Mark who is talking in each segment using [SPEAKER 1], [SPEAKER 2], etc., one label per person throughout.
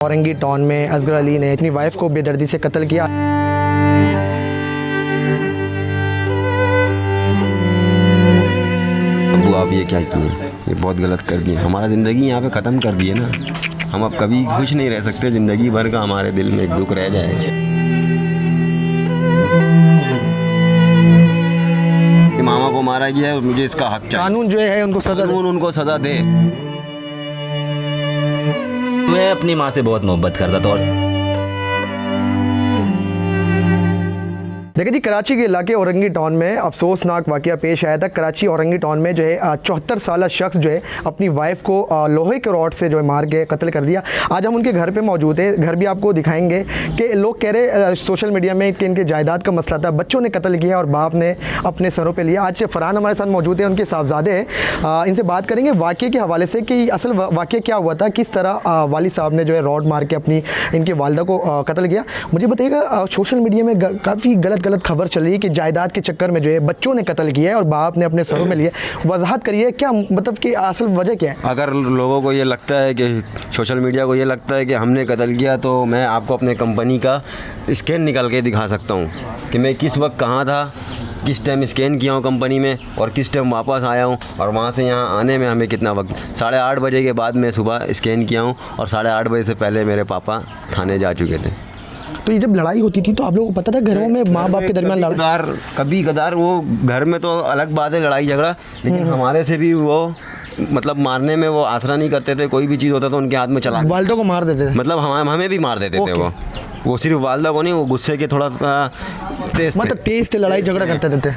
[SPEAKER 1] Orangi town में असगर अली ने अपनी वाइफ को बेदर्दी से कत्ल किया।
[SPEAKER 2] अबू आप ये क्या किए, ये बहुत गलत कर दिए, हमारा ज़िंदगी यहाँ पे ख़त्म कर दिए ना। हम अब कभी खुश नहीं रह सकते, ज़िंदगी भर का हमारे दिल में एक दुख रह जाएगा। मामा को मारा गया है और मुझे इसका हक चाहिए।
[SPEAKER 1] कानून जो है उनको
[SPEAKER 2] सज़ा दे।
[SPEAKER 3] मैं अपनी माँ से बहुत मोहब्बत करता था और
[SPEAKER 1] देखिए जी, कराची के इलाके औरंगी टाउन में अफसोसनाक वाक़या पेश आया था। कराची औरंगी टाउन में जो है 74 साल शख्स जो है अपनी वाइफ को लोहे के रॉड से जो है मार के कत्ल कर दिया। आज हम उनके घर पे मौजूद है, घर भी आपको दिखाएंगे कि लोग कह रहे सोशल मीडिया में कि इनके जायदाद का मसला था, बच्चों ने कत्ल किया और बाप ने अपने सरों पर लिया। आज फरहान हमारे साथ मौजूद है, उनके साहबजादे हैं। इनसे बात करेंगे वाक़े के हवाले से कि असल वाक़या क्या हुआ था, किस तरह वालिद साहब ने जो है रॉड मार के अपनी इनकी वालदा को कत्ल किया। मुझे बताइएगा, सोशल मीडिया में काफ़ी गलत खबर चल रही है कि जायदाद के चक्कर में जो है बच्चों ने कत्ल किया है और बाप ने अपने सरों में लिया। वजाहत करिए, क्या मतलब कि असल वजह क्या है?
[SPEAKER 2] अगर लोगों को ये लगता है कि सोशल मीडिया को ये लगता है कि हमने कत्ल किया, तो मैं आपको अपने कंपनी का स्कैन निकल के दिखा सकता हूँ कि मैं किस वक्त कहाँ था, किस टाइम स्कैन किया हूँ कंपनी में और किस टाइम वापस आया हूँ, और वहाँ से यहाँ आने में हमें कितना वक्त। 8:30 बजे के बाद मैं सुबह स्कैन किया हूँ और 8:30 बजे से पहले मेरे पापा थाने जा चुके थे।
[SPEAKER 1] तो ये जब लड़ाई होती थी तो आप लोगों को पता था घरों में माँ बाप के दरमियान
[SPEAKER 2] कभी कदार वो घर में तो अलग बात है लड़ाई झगड़ा, लेकिन हमारे से भी वो मतलब मारने में वो आसरा नहीं करते थे। कोई भी चीज़ होता तो उनके हाथ में चला
[SPEAKER 1] वालदा को मार देते थे,
[SPEAKER 2] मतलब हमें भी मार देते थे। वो सिर्फ वालदा को नहीं, वो गुस्से के थोड़ा तेज
[SPEAKER 1] मतलब तेज थे, लड़ाई झगड़ा करते थे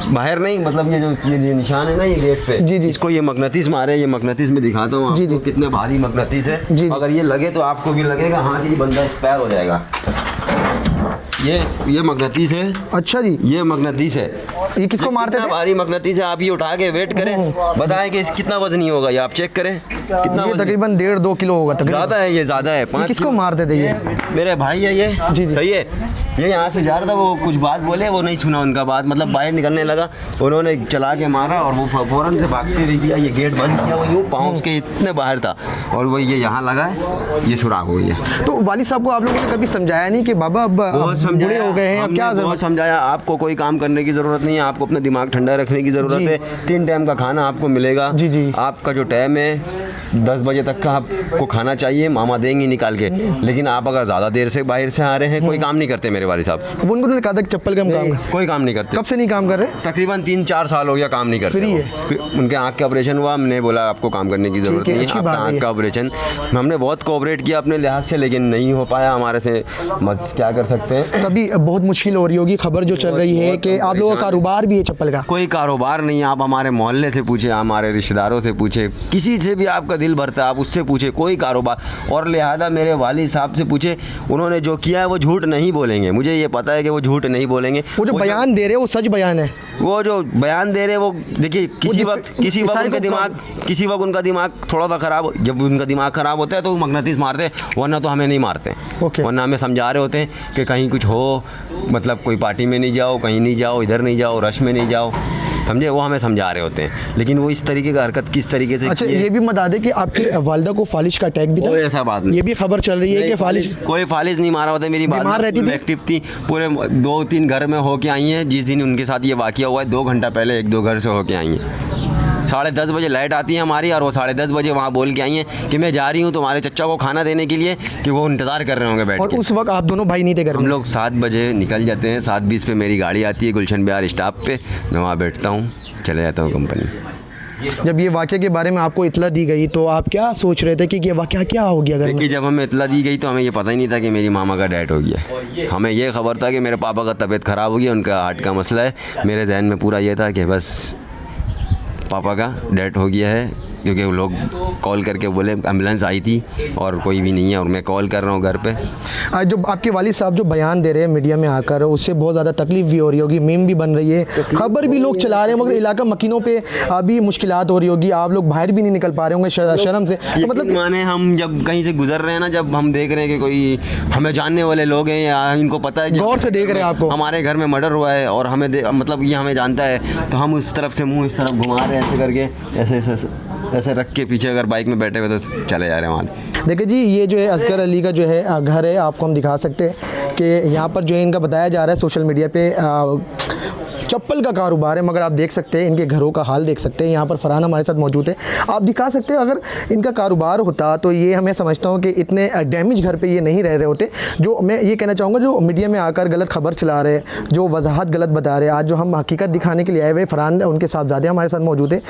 [SPEAKER 2] बाहर नहीं। मतलब ये निशान है ना, ये गेट पे, जी इसको ये मकनतीस मारे, ये मकनतीस में दिखाता हूँ आपको कितने भारी मकनतीस है। अगर ये लगे तो आपको भी लगेगा हाँ कि बंदा एक्सपायर हो जाएगा। ये मकनतीस है।
[SPEAKER 1] अच्छा जी,
[SPEAKER 2] ये मकनतीस है।
[SPEAKER 1] ये किसको मारते थे?
[SPEAKER 2] भारी मकनतीस है। आप ये उठा के वेट करें, बताएं कि कितना वजनी होगा, ये आप चेक करें कितना।
[SPEAKER 1] ये तकरीबन 1.5-2 किलो होगा तकरीबन।
[SPEAKER 2] ज़्यादा है, ये ज़्यादा है। 5
[SPEAKER 1] किसको मारते थे ये?
[SPEAKER 2] मेरे भाई है ये। जी सही है। ये यहाँ से जा रहा था, वो कुछ बात बोले, वो नहीं सुना उनका बात, मतलब बाहर निकलने लगा, उन्होंने चला के मारा और वो फ़ौरन से भागते हुए गया। ये गेट बंद किया, वो यूँ पाँव के इतने बाहर था और वो ये यहाँ लगा है, ये सुराख हो गया।
[SPEAKER 1] तो वालिद साहब को आप लोगों ने कभी समझाया नहीं कि बाबा अब बूढ़े हो गए हैं, क्या
[SPEAKER 2] बहुत समझाया, आपको कोई काम करने की ज़रूरत नहीं है, आपको अपना दिमाग ठंडा रखने की ज़रूरत है। 3 टाइम का खाना आपको मिलेगा। जी। आपका जो टाइम है 10 बजे तक का आपको खाना चाहिए, मामा देंगे निकाल के। लेकिन आप अगर ज़्यादा देर से बाहर से आ रहे हैं, कोई काम नहीं करते मेरे वालिद साहब।
[SPEAKER 1] उनको तो कहा था कि चप्पल का काम,
[SPEAKER 2] कोई काम नहीं करते।
[SPEAKER 1] कब से नहीं काम कर रहे?
[SPEAKER 2] तकरीबन 3-4 साल हो गया काम नहीं करते। फ्री है। उनके आँख का ऑपरेशन हुआ, हमने बोला आपको काम करने की ज़रूरत नहीं है, आपका आँख का ऑपरेशन। हमने बहुत कोऑपरेट किया अपने लिहाज से, लेकिन नहीं हो पाया हमारे से। क्या कर सकते हैं।
[SPEAKER 1] तभी बहुत मुश्किल हो रही होगी। खबर जो चल रही है कि आप लोगों का कारोबार भी है चप्पल का।
[SPEAKER 2] कोई कारोबार नहीं है। आप हमारे मोहल्ले से पूछे, हमारे रिश्तेदारों से पूछे, किसी से भी आपका दिल भरता है आप उससे पूछे, कोई कारोबार। और लिहाजा मेरे वालिद साहब से पूछे, उन्होंने जो किया है वो झूठ नहीं बोलेंगे। मुझे ये पता है कि वो झूठ नहीं बोलेंगे।
[SPEAKER 1] वो जो बयान दे रहे हैं वो सच बयान है।
[SPEAKER 2] वो जो बयान दे रहे हैं वो देखिए, किसी वक्त उनका दिमाग थोड़ा सा ख़राब, जब उनका दिमाग ख़राब होता है तो वो मकनतीस मारते हैं, वरना तो हमें नहीं मारते। वरना हमें समझा रहे होते हैं कि कहीं कुछ हो, मतलब कोई पार्टी में नहीं जाओ, कहीं नहीं जाओ, इधर नहीं जाओ, रश में नहीं जाओ, समझे, वो हमें समझा रहे होते हैं। लेकिन वो इस तरीके का हरकत किस तरीके से।
[SPEAKER 1] अच्छा, ये भी बता दें कि आपकी वालिदा को फालिज का अटैक भी था?
[SPEAKER 2] कोई ऐसा बात नहीं।
[SPEAKER 1] ये भी खबर चल रही है कि फालिज,
[SPEAKER 2] कोई फालिज नहीं मारा होता। मेरी बात रहती थी, एक्टिव थी, पूरे 2-3 घर में होके आई हैं। जिस दिन उनके साथ ये वाक़या हुआ है 2 घंटा पहले 1-2 घर से होके आई हैं। 10:30 बजे लाइट आती है हमारी, और वो 10:30 बजे वहाँ बोल के आई हैं कि मैं जा रही हूँ तुम्हारे चचा को खाना देने के लिए, कि वो इंतज़ार कर रहे होंगे बैठ के।
[SPEAKER 1] और उस वक्त आप दोनों भाई नहीं थे घर में?
[SPEAKER 2] हम लोग 7 बजे निकल जाते हैं। 7:20 पे मेरी गाड़ी आती है गुलशन बिहार स्टॉप पे, मैं वहाँ बैठता हूँ, चले जाता हूँ कंपनी।
[SPEAKER 1] जब ये वाक़े के बारे में आपको इतला दी गई तो आप क्या सोच रहे थे कि ये वाक़या क्या हो गया?
[SPEAKER 2] देखिए, जब हमें इतला दी गई तो हमें ये पता ही नहीं था कि मेरी मामा का डेथ हो गया। हमें ये खबर था कि मेरे पापा का तबीयत ख़राब हो गया, उनका हार्ट का मसला है। मेरे जहन में पूरा ये था कि बस पापा का डेथ हो गया है, क्योंकि वो लोग कॉल करके बोले एम्बुलेंस आई थी और कोई भी नहीं है, और मैं कॉल कर रहा हूँ घर पे।
[SPEAKER 1] जो आपके वालिद साहब जो बयान दे रहे हैं मीडिया में आकर, उससे बहुत ज़्यादा तकलीफ भी हो रही होगी, मीम भी बन रही है, खबर भी लोग चला रहे हैं, मगर इलाका मकीनों पे अभी मुश्किलात हो रही होगी, आप लोग बाहर भी नहीं निकल पा रहे होंगे शर्म से। तो मतलब
[SPEAKER 2] माने हम जब कहीं से गुजर रहे हैं ना, जब हम देख रहे हैं कि कोई हमें जानने वाले लोग हैं या इनको पता है,
[SPEAKER 1] गौर से देख रहे हैं आपको,
[SPEAKER 2] हमारे घर में मर्डर हुआ है और हमें मतलब ये हमें जानता है, तो हम उस तरफ से मुँह इस तरफ घुमा रहे हैं ऐसे करके, ऐसे ऐसे रख के पीछे अगर बाइक में बैठे हुए तो चले जा रहे हैं वहाँ।
[SPEAKER 1] देखिए जी, ये जो है असगर अली का जो है घर है, आपको हम दिखा सकते हैं कि यहाँ पर जो है इनका बताया जा रहा है सोशल मीडिया पे चप्पल का कारोबार है, मगर आप देख सकते हैं इनके घरों का हाल देख सकते हैं। यहाँ पर फरहान हमारे साथ मौजूद है, आप दिखा सकते हैं अगर इनका कारोबार होता तो ये हमें समझता हूँ कि इतने डैमेज घर पे ये नहीं रह रहे होते। जो मैं ये कहना चाहूँगा, जो मीडिया में आकर गलत खबर चला रहे, जो वजाहत गलत बता रहे, आज जो हम हकीकत दिखाने के लिए आए हुए फरहान उनके साहबजादे हमारे साथ मौजूद है।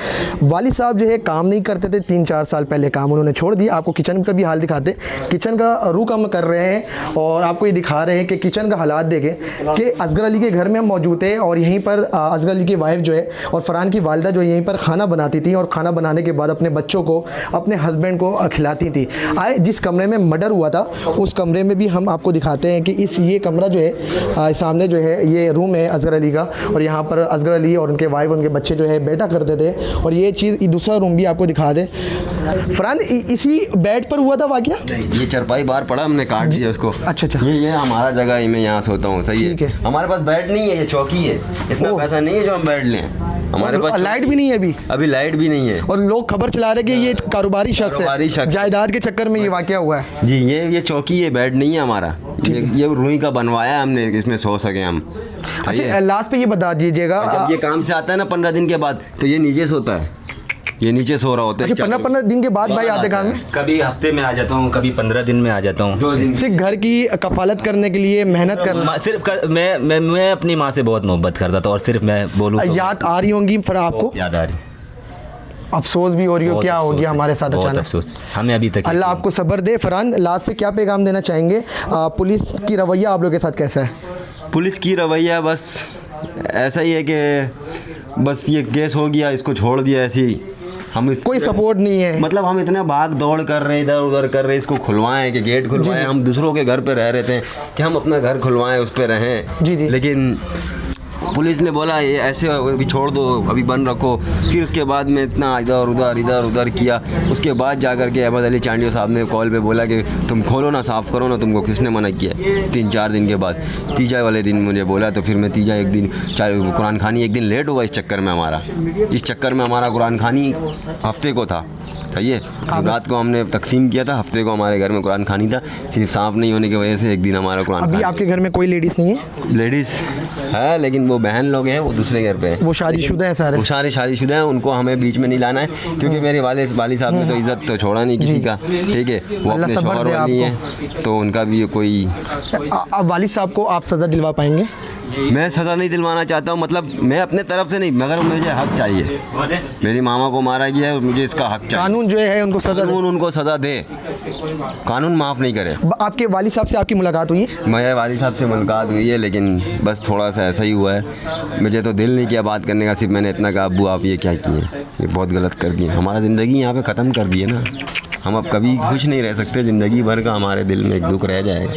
[SPEAKER 1] वालिद साहब जो है काम नहीं करते थे, 3-4 साल पहले काम उन्होंने छोड़ दिया। आपको किचन का भी हाल दिखाते, किचन का रू कम कर रहे हैं और आपको ये दिखा रहे हैं कि किचन का हालात देखें कि असगर अली के घर में हम मौजूद है और यहीं पर असगर अली की वाइफ जो है और फरहान की वालिदा जो यहीं पर खाना बनाती थी और खाना बनाने के बाद अपने बच्चों को, अपने हस्बैंड को खिलाती थी। आए जिस कमरे में मर्डर हुआ था उस कमरे में भी हम आपको दिखाते हैं कि ये कमरा जो है सामने जो है ये रूम है असगर अली का, और यहाँ पर असगर अली और उनके वाइफ, उनके बच्चे जो है बैठा करते थे। और ये चीज़ दूसरा रूम भी आपको दिखा दे। फरहान इसी बेड पर हुआ था वाकया?
[SPEAKER 2] ये चरपाई बाहर पड़ा, हमने काट दिया उसको।
[SPEAKER 1] अच्छा।
[SPEAKER 2] ये हमारा जगह है, मैं यहाँ सोता हूँ। सही
[SPEAKER 1] ठीक है।
[SPEAKER 2] हमारे पास बेड नहीं है, ये चौकी है। इतना पैसा नहीं है जो हम बेड लें। हमारे पास
[SPEAKER 1] लाइट भी नहीं है अभी
[SPEAKER 2] लाइट भी नहीं है।
[SPEAKER 1] और लोग खबर चला रहे कि ये कारोबारी शख्स है, जायदाद के चक्कर में ये वाकया हुआ है।
[SPEAKER 2] जी, ये चौकी है, बेड नहीं है हमारा। ये रुई का बनवाया हमने, इसमें सो सके हम।
[SPEAKER 1] अच्छा, लास्ट पे ये बता दीजिएगा,
[SPEAKER 2] जब ये काम से आता है ना 15 दिन के बाद, तो ये नीचे सोता है, ये नीचे सो रहा होता है।
[SPEAKER 1] अच्छा, 15 दिन के बाद भाई आते काम में?
[SPEAKER 3] कभी हफ्ते में आ जाता हूँ, कभी 15 दिन में आ जाता हूँ।
[SPEAKER 2] 2 दिन।
[SPEAKER 1] सिर्फ घर की कफालत करने के लिए मेहनत करना।
[SPEAKER 3] सिर्फ मैं अपनी माँ से बहुत मोहब्बत करता था और सिर्फ मैं बोलूँ तो
[SPEAKER 1] याद आ रही होंगी फिर आपको?
[SPEAKER 3] याद आ रही,
[SPEAKER 1] अफसोस भी हो रही हो, क्या हो गया हमारे साथ अचानक?
[SPEAKER 3] अफसोस हमें अभी तक।
[SPEAKER 1] अल्लाह आपको सब्र दे। फरहान, लास्ट पे क्या पैगाम देना चाहेंगे? पुलिस की रवैया आप लोगों के साथ कैसा है?
[SPEAKER 2] पुलिस की रवैया बस ऐसा ही है कि बस ये केस हो गया, इसको छोड़ दिया ऐसे ही। हम
[SPEAKER 1] कोई सपोर्ट नहीं है,
[SPEAKER 2] मतलब हम इतना भाग दौड़ कर रहे हैं, इधर उधर कर रहे हैं, इसको खुलवाएं कि गेट खुलवाएं। हम दूसरों के घर पे रह रहे थे कि हम अपना घर खुलवाएं, उस पे रहें।
[SPEAKER 1] जी।
[SPEAKER 2] लेकिन पुलिस ने बोला ये ऐसे अभी छोड़ दो, अभी बंद रखो। फिर उसके बाद में इतना इधर उधर किया। उसके बाद जा कर के अहमद अली चांडियो साहब ने कॉल पे बोला कि तुम खोलो ना, साफ़ करो ना, तुमको किसने मना किया? 3-4 दिन के बाद तीजा वाले दिन मुझे बोला, तो फिर मैं तीजा एक दिन, चाहे कुरान खानी एक दिन लेट हुआ। इस चक्कर में हमारा कुरान खानी हफ्ते को था। सही है, रात को हमने तकसीम किया था, हफ्ते को हमारे घर में कुरान खानी था। सिर्फ साफ़ नहीं होने की वजह से एक दिन हमारा कुरान।
[SPEAKER 1] अभी आपके घर में कोई लेडीज़ नहीं है?
[SPEAKER 2] लेडीज़ है, लेकिन वो बहन लोग हैं, वो दूसरे घर पे हैं।
[SPEAKER 1] वो शादीशुदा है सारे?
[SPEAKER 2] वो सारे शादीशुदा हैं, उनको हमें बीच में नहीं लाना है, क्योंकि मेरे वाली साहब ने तो इज़्ज़त तो छोड़ा नहीं किसी का। ठीक है, वो अपने शौहर वाली हैं, तो उनका भी कोई।
[SPEAKER 1] वालिद साहब को आप सज़ा दिलवा पाएंगे?
[SPEAKER 2] मैं सज़ा नहीं दिलवाना चाहता हूँ, मतलब मैं अपने तरफ से नहीं, मगर मुझे हक चाहिए। मेरी मामा को मारा गया है और मुझे इसका हक चाहिए।
[SPEAKER 1] कानून जो है उनको सज़ा,
[SPEAKER 2] कानून उनको सज़ा दे, कानून माफ़ नहीं करे।
[SPEAKER 1] आपके वालिद साहब से आपकी मुलाकात हुई है?
[SPEAKER 2] मेरे वालिद साहब से मुलाकात हुई है, लेकिन बस थोड़ा सा ऐसा ही हुआ है। मुझे तो दिल नहीं किया बात करने का, सिर्फ मैंने इतना कहा अब्बू आप ये क्या किए, ये बहुत गलत कर दिए, हमारा ज़िंदगी यहाँ पे ख़त्म कर दिए ना। हम अब कभी खुश नहीं रह सकते, ज़िंदगी भर का हमारे दिल में एक दुख रह जाएगा।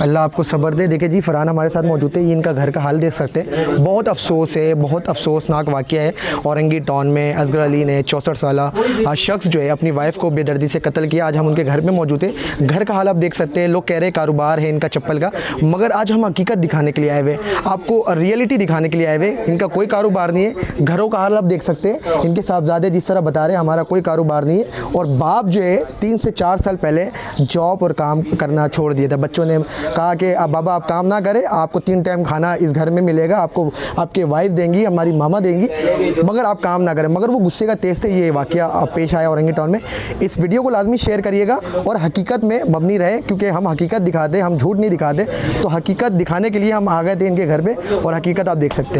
[SPEAKER 1] अल्लाह आपको सब्र दे। देखिए जी, फरहान हमारे साथ मौजूद है, ये इनका घर का हाल देख सकते हैं। बहुत अफसोस है, बहुत अफसोसनाक वाक़या है। औरंगी टाउन में असगर अली ने 64 साला शख्स जो है अपनी वाइफ को बेदर्दी से कत्ल किया। आज हम उनके घर में मौजूद हैं। घर का हाल आप देख सकते हैं। लोग कह रहे हैं कारोबार है इनका चप्पल का, मगर आज हम हकीकत दिखाने के लिए आए हुए, आपको रियलिटी दिखाने के लिए आए हुए। इनका कोई कारोबार नहीं है। घरों का हाल आप देख सकते हैं। इनके साहबजादे जिस तरह बता रहे हैं हमारा कोई कारोबार नहीं है, और बाप जो है 3 से 4 साल पहले जॉब और काम करना छोड़ दिया था। बच्चों ने कहा कि अब बाबा आप काम ना करें, आपको 3 टाइम खाना इस घर में मिलेगा, आपको आपके वाइफ देंगी, हमारी मामा देंगी, मगर आप काम ना करें। मगर वो गुस्से का तेज थे। ये वाकया पेश आया औरंगी टाउन में। इस वीडियो को लाजमी शेयर करिएगा और हकीकत में मबनी रहे, क्योंकि हम हकीकत दिखाते, हम झूठ नहीं दिखाते। तो हकीकत दिखाने के लिए हम आ गए थे इनके घर पे, और हकीकत आप देख सकते हैं।